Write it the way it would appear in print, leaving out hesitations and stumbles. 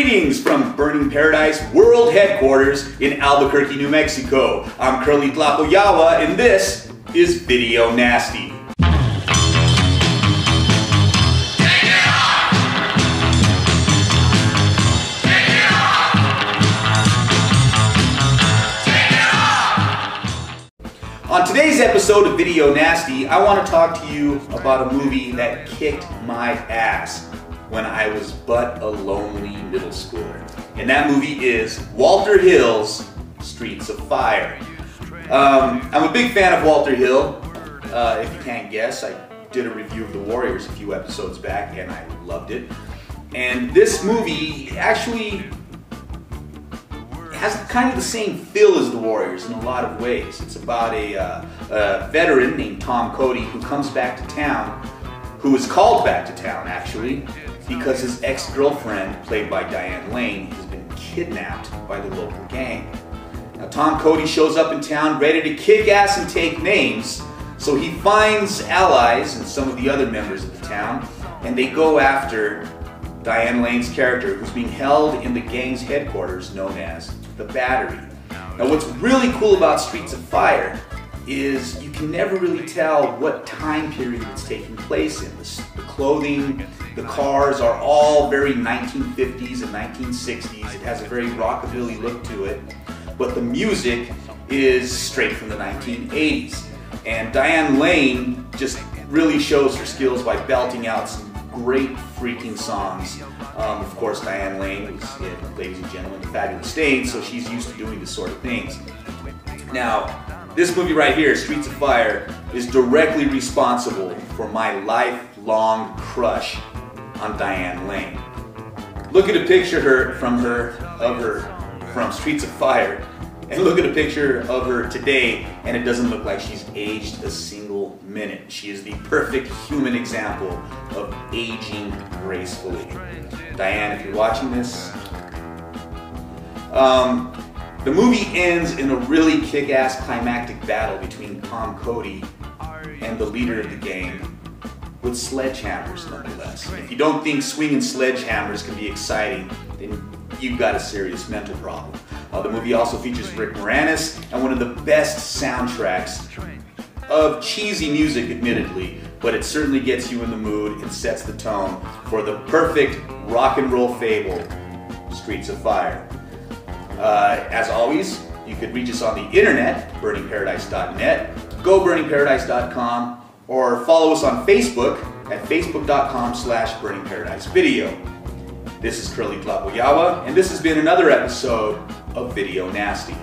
Greetings from Burning Paradise World Headquarters in Albuquerque, New Mexico. I'm Kurly Tlapoyawa, and this is Video Nasty. On today's episode of Video Nasty, I want to talk to you about a movie that kicked my ass when I was but a lonely middle schooler. And that movie is Walter Hill's Streets of Fire. I'm a big fan of Walter Hill. If you can't guess, I did a review of The Warriors a few episodes back and I loved it. And this movie actually has kind of the same feel as The Warriors in a lot of ways. It's about a veteran named Tom Cody who comes back to town, who is called back to town actually, because his ex-girlfriend, played by Diane Lane, has been kidnapped by the local gang. Now Tom Cody shows up in town ready to kick ass and take names, so he finds allies and some of the other members of the town, and they go after Diane Lane's character, who's being held in the gang's headquarters known as the Battery. Now what's really cool about Streets of Fire is you can never really tell what time period it's taking place in. The clothing, the cars are all very 1950s and 1960s. It has a very rockabilly look to it, but the music is straight from the 1980s. And Diane Lane just really shows her skills by belting out some great freaking songs. Of course, Diane Lane was in Ladies and Gentlemen, The Fabulous Stains, so she's used to doing this sort of things. Now, this movie right here, Streets of Fire, is directly responsible for my lifelong crush on Diane Lane. Look at a picture of her from Streets of Fire, and look at a picture of her today, and it doesn't look like she's aged a single minute. She is the perfect human example of aging gracefully. Diane, if you're watching this, the movie ends in a really kick-ass climactic battle between Tom Cody and the leader of the gang with sledgehammers, nonetheless. If you don't think swinging sledgehammers can be exciting, then you've got a serious mental problem. The movie also features Rick Moranis and one of the best soundtracks of cheesy music, admittedly, but it certainly gets you in the mood and sets the tone for the perfect rock and roll fable, Streets of Fire. As always, you could reach us on the internet, burningparadise.net, goburningparadise.com, or follow us on Facebook at facebook.com/burningparadisevideo. This is Kurly Tlapoyawa, and this has been another episode of Video Nasty.